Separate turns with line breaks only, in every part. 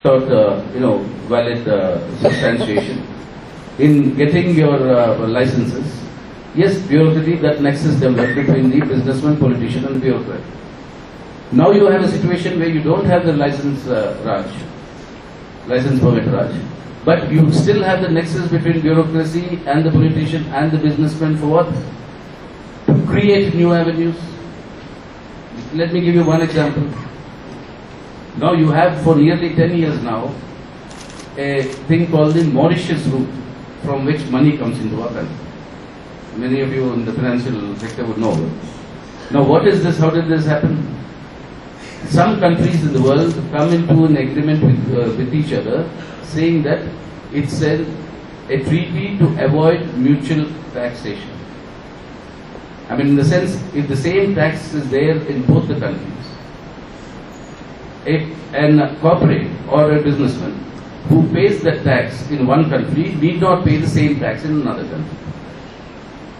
without valid substantiation in getting your licenses. Yes, bureaucracy, that nexus developed between the businessman, politician and bureaucrat. Now you have a situation where you don't have the license permit Raj, but you still have the nexus between bureaucracy and the politician and the businessman for what? To create new avenues. Let me give you one example. Now you have for nearly 10 years now a thing called the Mauritius route from which money comes into our country. Many of you in the financial sector would know. Now what is this? How did this happen? Some countries in the world come into an agreement with each other saying that it's a treaty to avoid mutual taxation. I mean, in the sense, if the same tax is there in both the countries, a corporate or a businessman who pays that tax in one country need not pay the same tax in another country.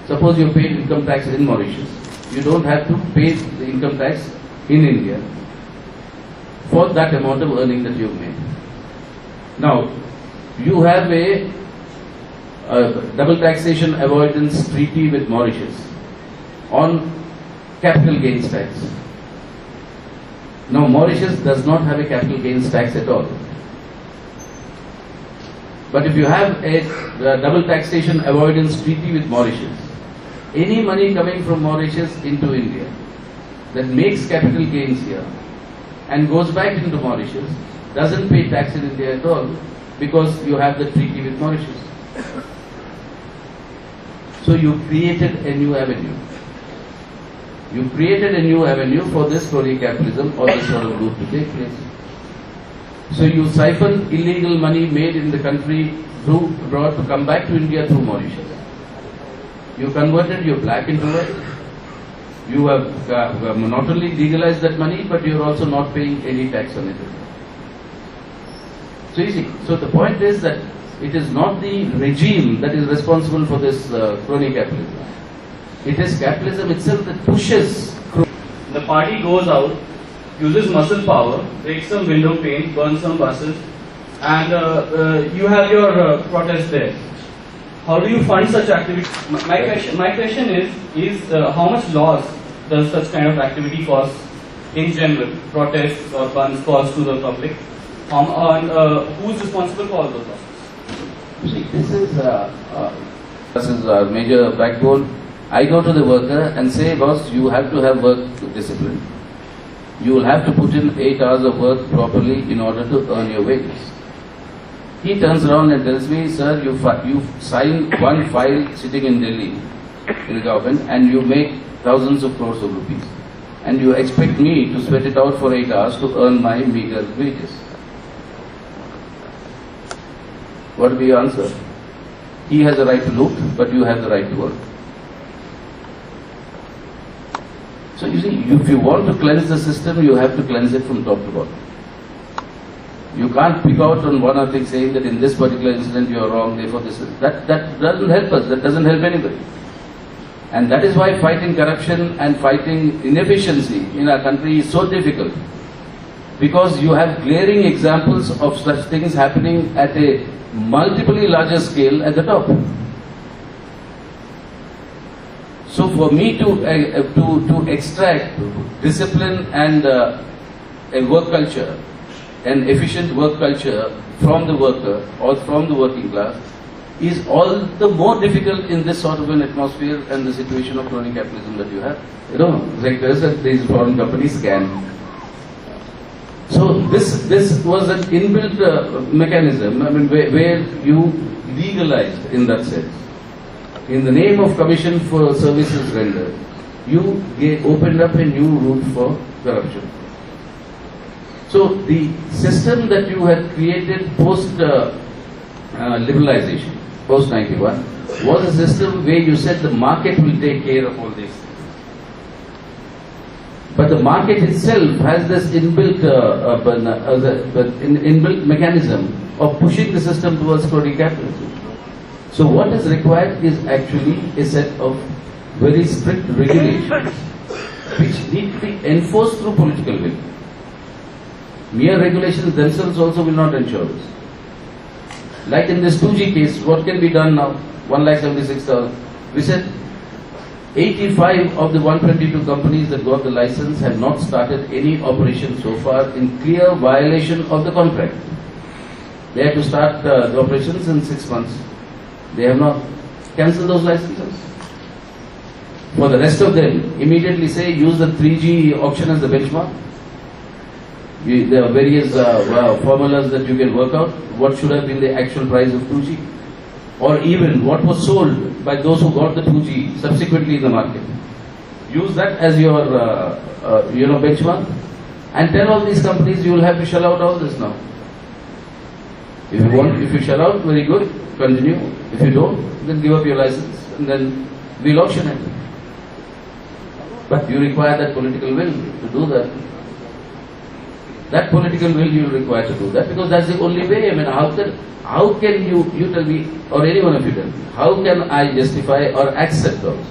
Suppose you pay income tax in Mauritius, you don't have to pay the income tax in India for that amount of earning that you've made. Now, you have a double taxation avoidance treaty with Mauritius on capital gains tax. Now, Mauritius does not have a capital gains tax at all. But if you have a double taxation avoidance treaty with Mauritius, any money coming from Mauritius into India that makes capital gains here and goes back into Mauritius doesn't pay tax in India at all because you have the treaty with Mauritius. So you created a new avenue. You created a new avenue for this crony capitalism or this sort of route to take place. So you siphon illegal money made in the country through abroad to come back to India through Mauritius. You converted your black into white. You have not only legalized that money, but you are also not paying any tax on it. So you see, so the point is that it is not the regime that is responsible for this crony capitalism. It is capitalism itself that pushes.
The party goes out, uses muscle power, breaks some window pane, burns some buses, and you have your protest there. How do you fund such activity? My question is how much loss does such kind of activity cause in general, protests or burns cause to the public? And who is responsible for all those losses?
See, this is our major backbone. I go to the worker and say, boss, you have to have work discipline. You will have to put in 8 hours of work properly in order to earn your wages. He turns around and tells me, sir, you sign one file sitting in Delhi in the government and you make thousands of crores of rupees. And you expect me to sweat it out for 8 hours to earn my meager wages. What will be your answer? He has the right to loot, but you have the right to work. So you see, if you want to cleanse the system, you have to cleanse it from top to bottom. You can't pick out on one or thing saying that in this particular incident you are wrong, therefore this is. That doesn't help us, that doesn't help anybody. And that is why fighting corruption and fighting inefficiency in our country is so difficult. Because you have glaring examples of such things happening at a multiply larger scale at the top. So for me to extract discipline and a work culture, an efficient work culture from the worker or from the working class is all the more difficult in this sort of an atmosphere and the situation of crony capitalism that you have. You know, like these foreign companies can. So this was an inbuilt mechanism, I mean, where you legalized in that sense. In the name of commission for services rendered, you opened up a new route for corruption. So the system that you had created post liberalization, post 91, was a system where you said the market will take care of all these things. But the market itself has this inbuilt mechanism of pushing the system towards crony capitalism. So what is required is actually a set of very strict regulations which need to be enforced through political will. Mere regulations themselves also will not ensure this. Like in this 2G case, what can be done now? 1,76,000. We said 85 of the 122 companies that got the license have not started any operation so far in clear violation of the contract. They had to start the operations in 6 months. They have not cancelled those licenses. For the rest of them, immediately say use the 3G auction as the benchmark. There are various formulas that you can work out. What should have been the actual price of 2G? Or even what was sold by those who got the 2G subsequently in the market. Use that as your benchmark, and tell all these companies you will have to shell out all this now. If you shell out, very good, continue. If you don't, then give up your license and then we'll auction it. But you require that political will to do that. That political will you require to do that, because that's the only way. I mean, how can you tell me, or any one of you tell me, how can I justify or accept those?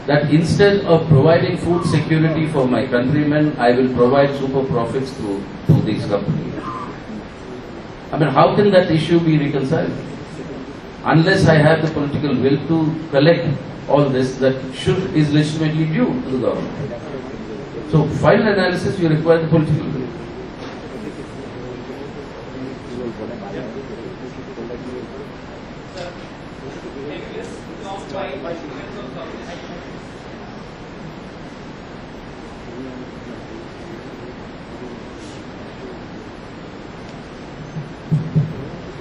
That instead of providing food security for my countrymen, I will provide super profits to these companies. I mean, how can that issue be reconciled? Unless I have the political will to collect all this that is legitimately due to the government. So, final analysis, you require the political will.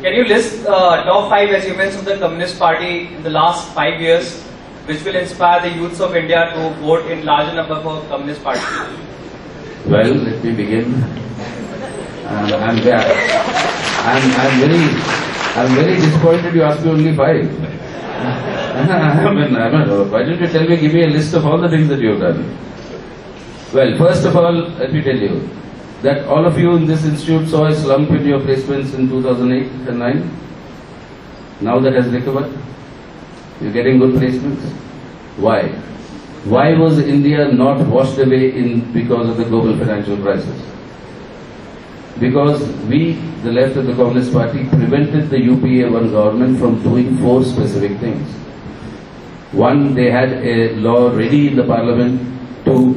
Can you list top 5 achievements of the Communist Party in the last 5 years, which will inspire the youths of India to vote in larger number for Communist Party?
Well, let me begin. I'm very disappointed you asked me only 5. Why don't you tell me, give me a list of all the things that you have done? Well, first of all, let me tell you that all of you in this institute saw a slump in your placements in 2008 and 9. Now that has recovered. You're getting good placements. Why? Why was India not washed away because of the global financial crisis? Because we, the left of the Communist Party, prevented the UPA-1 government from doing 4 specific things. One, they had a law ready in the parliament to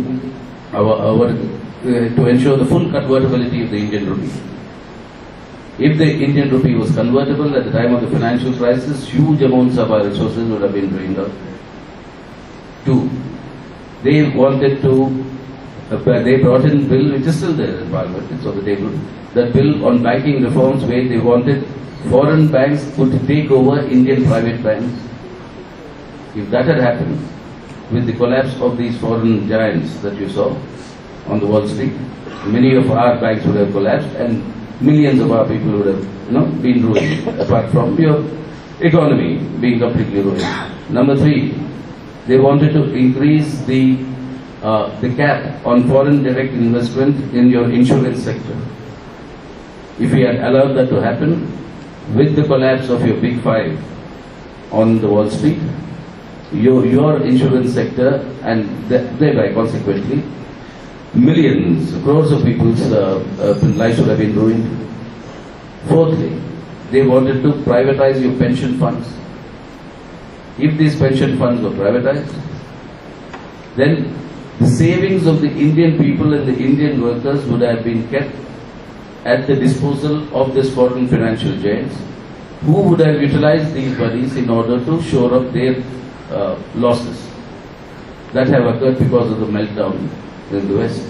ensure the full convertibility of the Indian rupee. If the Indian rupee was convertible at the time of the financial crisis, huge amounts of our resources would have been drained out. 2, they wanted to, they brought in bill which is still there in Parliament, it's on the table, that bill on banking reforms where they wanted foreign banks could take over Indian private banks. If that had happened, with the collapse of these foreign giants that you saw on the Wall Street, many of our banks would have collapsed and millions of our people would have been ruined, apart from your economy being completely ruined. Number 3, they wanted to increase the cap on foreign direct investment in your insurance sector. If we had allowed that to happen, with the collapse of your big 5 on the Wall Street, your insurance sector, and thereby consequently millions, crores of people's lives would have been ruined. 4thly, they wanted to privatize your pension funds. If these pension funds were privatized, then the savings of the Indian people and the Indian workers would have been kept at the disposal of this foreign financial giants, who would have utilized these monies in order to shore up their losses that have occurred because of the meltdown in the West.